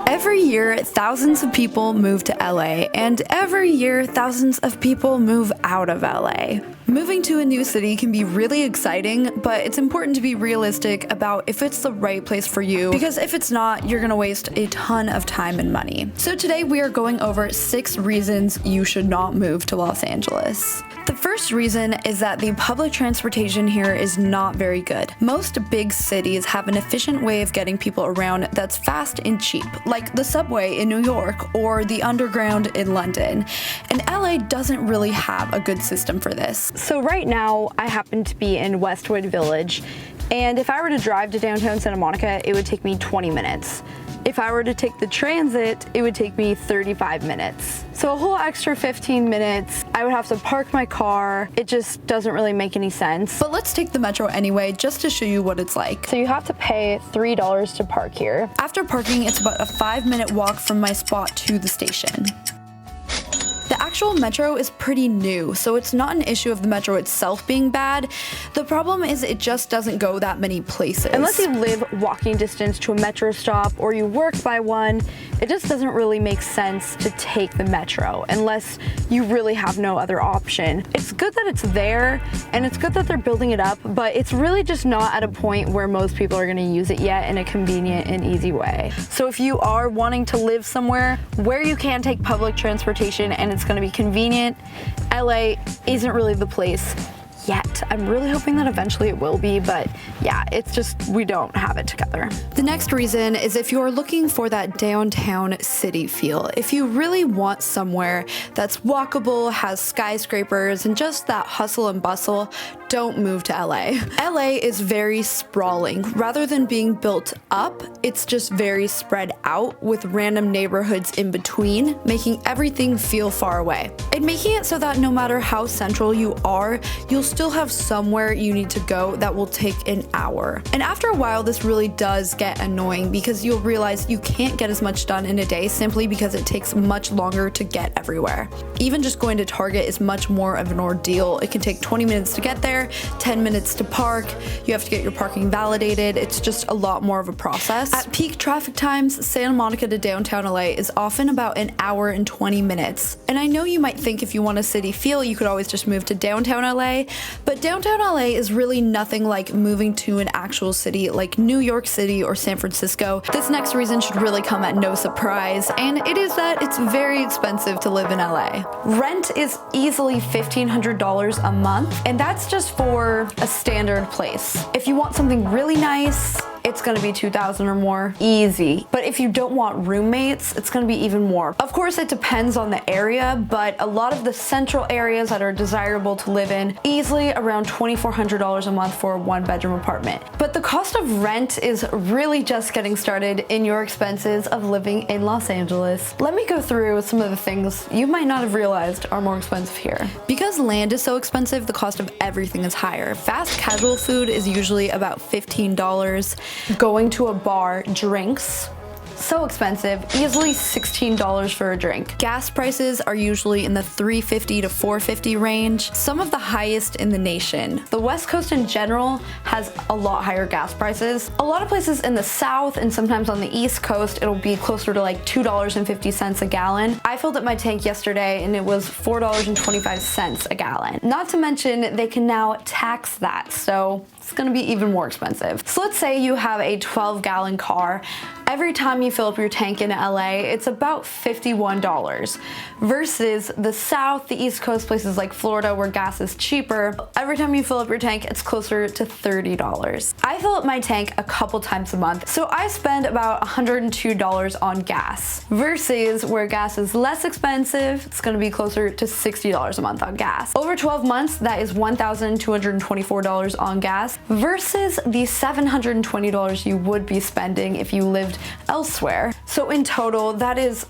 Every year, thousands of people move to LA, and every year, thousands of people move out of LA. Moving to a new city can be really exciting, but it's important to be realistic about if it's the right place for you, because if it's not, you're gonna waste a ton of time and money. So today we are going over 6 reasons you should not move to Los Angeles. The first reason is that the public transportation here is not very good. Most big cities have an efficient way of getting people around that's fast and cheap, like the subway in New York or the underground in London. And LA doesn't really have a good system for this. So right now, I happen to be in Westwood Village, and if I were to drive to downtown Santa Monica, it would take me 20 minutes. If I were to take the transit, it would take me 35 minutes. So a whole extra 15 minutes, I would have to park my car. It just doesn't really make any sense. But let's take the metro anyway, just to show you what it's like. So you have to pay $3 to park here. After parking, it's about a 5-minute walk from my spot to the station. The actual metro is pretty new, so it's not an issue of the metro itself being bad. The problem is it just doesn't go that many places. Unless you live walking distance to a metro stop or you work by one, it just doesn't really make sense to take the metro unless you really have no other option. It's good that it's there and it's good that they're building it up, but it's really just not at a point where most people are going to use it yet in a convenient and easy way. So if you are wanting to live somewhere where you can take public transportation and it's going to be convenient, LA isn't really the place yet. I'm really hoping that eventually it will be, but yeah, it's just we don't have it together. The next reason is if you're looking for that downtown city feel. If you really want somewhere that's walkable, has skyscrapers, and just that hustle and bustle, don't move to LA. LA is very sprawling. Rather than being built up, it's just very spread out with random neighborhoods in between, making everything feel far away. And making it so that no matter how central you are, you'll still have somewhere you need to go that will take an hour. And after a while, this really does get annoying because you'll realize you can't get as much done in a day simply because it takes much longer to get everywhere. Even just going to Target is much more of an ordeal. It can take 20 minutes to get there, 10 minutes to park. You have to get your parking validated. It's just a lot more of a process. At peak traffic times, Santa Monica to downtown LA is often about an hour and 20 minutes. And I know you might think if you want a city feel, you could always just move to downtown LA, but downtown LA is really nothing like moving to an actual city like New York City or San Francisco. This next reason should really come at no surprise, and it is that it's very expensive to live in LA. Rent is easily $1,500 a month, and that's just for a standard place. If you want something really nice, it's gonna be $2,000 or more, easy. But if you don't want roommates, it's gonna be even more. Of course, it depends on the area, but a lot of the central areas that are desirable to live in, easily around $2,400 a month for a 1-bedroom apartment. But the cost of rent is really just getting started in your expenses of living in Los Angeles. Let me go through some of the things you might not have realized are more expensive here. Because land is so expensive, the cost of everything is higher. Fast casual food is usually about $15. Going to a bar, drinks, so expensive, easily $16 for a drink. Gas prices are usually in the $3.50 to $4.50 range, some of the highest in the nation. The West Coast in general has a lot higher gas prices. A lot of places in the South and sometimes on the East Coast, it'll be closer to like $2.50 a gallon. I filled up my tank yesterday and it was $4.25 a gallon. Not to mention they can now tax that, so it's gonna be even more expensive. So let's say you have a 12-gallon car. Every time you fill up your tank in LA, it's about $51 versus the South, the East Coast, places like Florida where gas is cheaper. Every time you fill up your tank, it's closer to $30. I fill up my tank a couple times a month, so I spend about $102 on gas versus where gas is less expensive, it's gonna be closer to $60 a month on gas. Over 12 months, that is $1,224 on gas versus the $720 you would be spending if you lived elsewhere. So in total, that is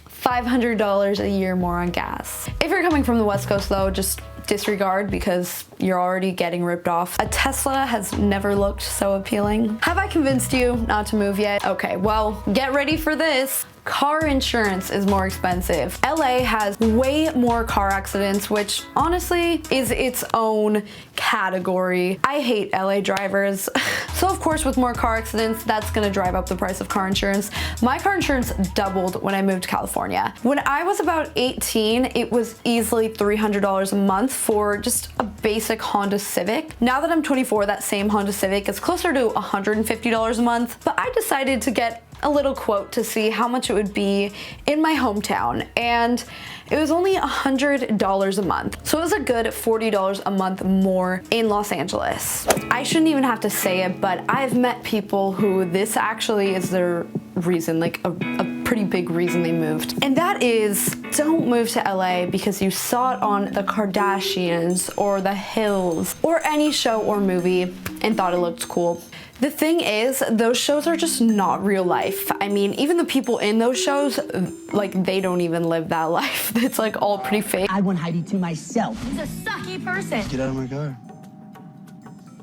$500 a year more on gas. If you're coming from the West Coast though, just disregard because you're already getting ripped off. A Tesla has never looked so appealing. Have I convinced you not to move yet? Okay, well, get ready for this. car insurance is more expensive. LA has way more car accidents, which honestly is its own category. I hate LA drivers. So of course, with more car accidents, that's gonna drive up the price of car insurance. My car insurance doubled when I moved to California. When I was about 18, it was easily $300 a month for just a basic Honda Civic. Now that I'm 24, that same Honda Civic is closer to $150 a month, but I decided to get a little quote to see how much it would be in my hometown, and it was only $100 a month. So it was a good $40 a month more in Los Angeles. I shouldn't even have to say it, but I've met people who this actually is their reason, like a pretty big reason they moved. And that is, don't move to LA because you saw it on the Kardashians or The Hills or any show or movie and thought it looked cool. The thing is, those shows are just not real life. I mean, even the people in those shows, like, they don't even live that life. It's like all pretty fake. I want Heidi to myself. He's a sucky person. Get out of my car.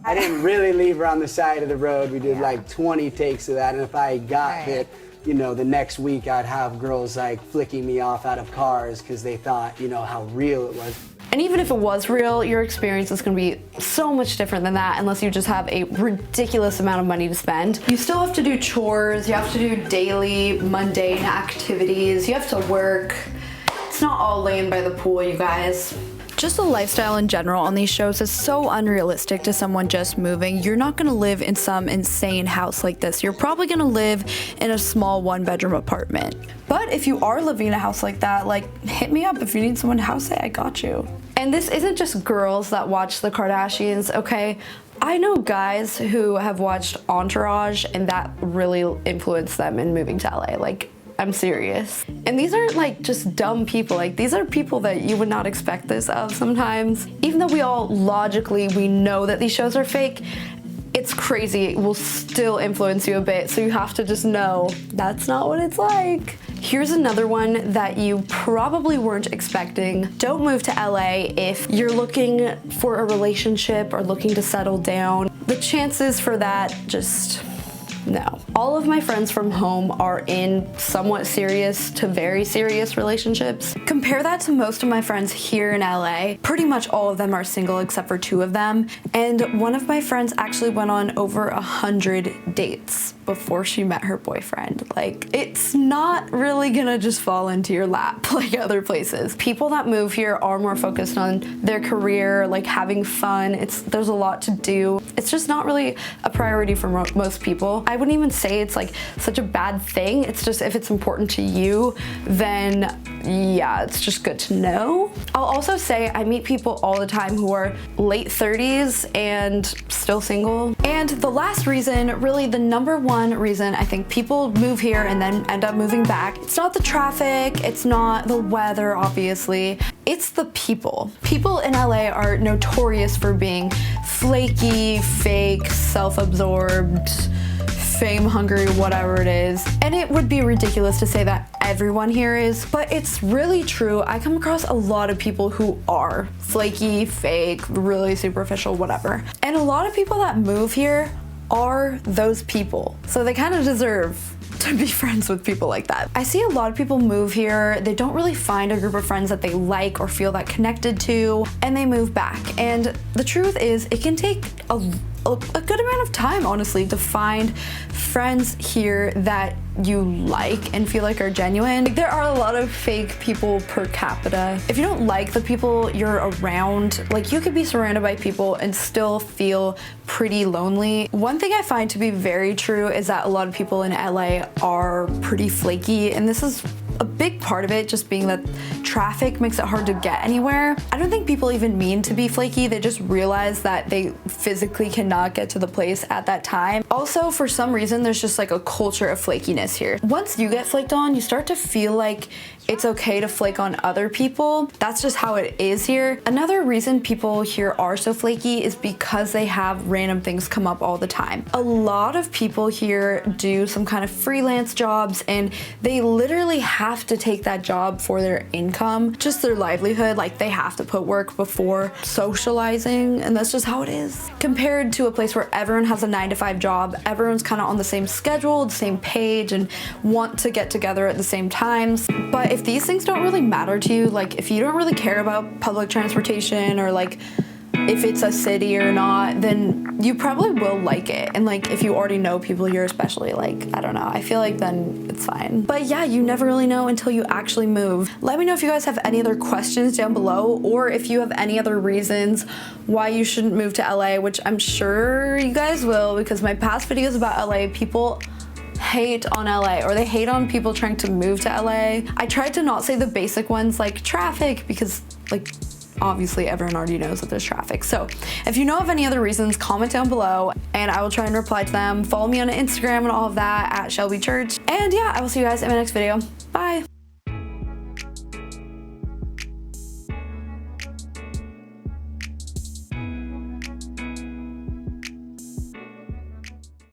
I didn't really leave her on the side of the road. We did like 20 takes of that, and if I got hit, you know, the next week I'd have girls like flicking me off out of cars because they thought, you know, how real it was. And even if it was real, your experience is gonna be so much different than that unless you just have a ridiculous amount of money to spend. You still have to do chores, you have to do daily, mundane activities, you have to work. It's not all laying by the pool, you guys. Just the lifestyle in general on these shows is so unrealistic to someone just moving. You're not gonna live in some insane house like this. You're probably gonna live in a small 1-bedroom apartment. But if you are living in a house like that, like, hit me up if you need someone to house it, I got you. And this isn't just girls that watch the Kardashians, okay? I know guys who have watched Entourage and that really influenced them in moving to LA. Like, I'm serious. And these aren't like just dumb people, like these are people that you would not expect this of sometimes. Even though we all logically, we know that these shows are fake, it's crazy, it will still influence you a bit, so you have to just know that's not what it's like. Here's another one that you probably weren't expecting. Don't move to LA if you're looking for a relationship or looking to settle down. The chances for that, just no. All of my friends from home are in somewhat serious to very serious relationships. Compare that to most of my friends here in LA. Pretty much all of them are single except for 2 of them. And one of my friends actually went on over 100 dates before she met her boyfriend. Like, it's not really gonna just fall into your lap like other places. People that move here are more focused on their career, like having fun. There's a lot to do. It's just not really a priority for most people. I wouldn't even say it's like such a bad thing. It's just if it's important to you, then yeah, it's just good to know. I'll also say I meet people all the time who are late 30s and still single. And the last reason, really the number one reason I think people move here and then end up moving back, it's not the traffic, it's not the weather, obviously. It's the people. People in LA are notorious for being flaky, fake, self-absorbed, fame hungry, whatever it is. And it would be ridiculous to say that everyone here is, but it's really true. I come across a lot of people who are flaky, fake, really superficial, whatever. And a lot of people that move here are those people. So they kind of deserve to be friends with people like that. I see a lot of people move here, they don't really find a group of friends that they like or feel that connected to, and they move back. And the truth is, it can take a good amount of time, honestly, to find friends here that you like and feel like are genuine. Like, there are a lot of fake people per capita. If you don't like the people you're around, like, you could be surrounded by people and still feel pretty lonely. One thing I find to be very true is that a lot of people in LA are pretty flaky, and this is a big part of it just being that traffic makes it hard to get anywhere. I don't think people even mean to be flaky, they just realize that they physically cannot get to the place at that time. Also, for some reason, there's just like a culture of flakiness here. Once you get flaked on, you start to feel like it's okay to flake on other people. That's just how it is here. Another reason people here are so flaky is because they have random things come up all the time. A lot of people here do some kind of freelance jobs, and they literally have to take that job for their income, just their livelihood. Like, they have to put work before socializing, and that's just how it is. Compared to a place where everyone has a 9-to-5 job, everyone's kind of on the same schedule, the same page, and want to get together at the same times. But if these things don't really matter to you, like if you don't really care about public transportation or like if it's a city or not, then you probably will like it. And like if you already know people here, especially, like I don't know, I feel like then it's fine. But yeah, you never really know until you actually move. Let me know if you guys have any other questions down below, or if you have any other reasons why you shouldn't move to LA, which I'm sure you guys will, because my past videos about LA, people hate on LA, or they hate on people trying to move to LA. I tried to not say the basic ones like traffic, because like obviously everyone already knows that there's traffic. So if you know of any other reasons, comment down below and I will try and reply to them. Follow me on Instagram and all of that at Shelby Church. And yeah, I will see you guys in my next video. Bye.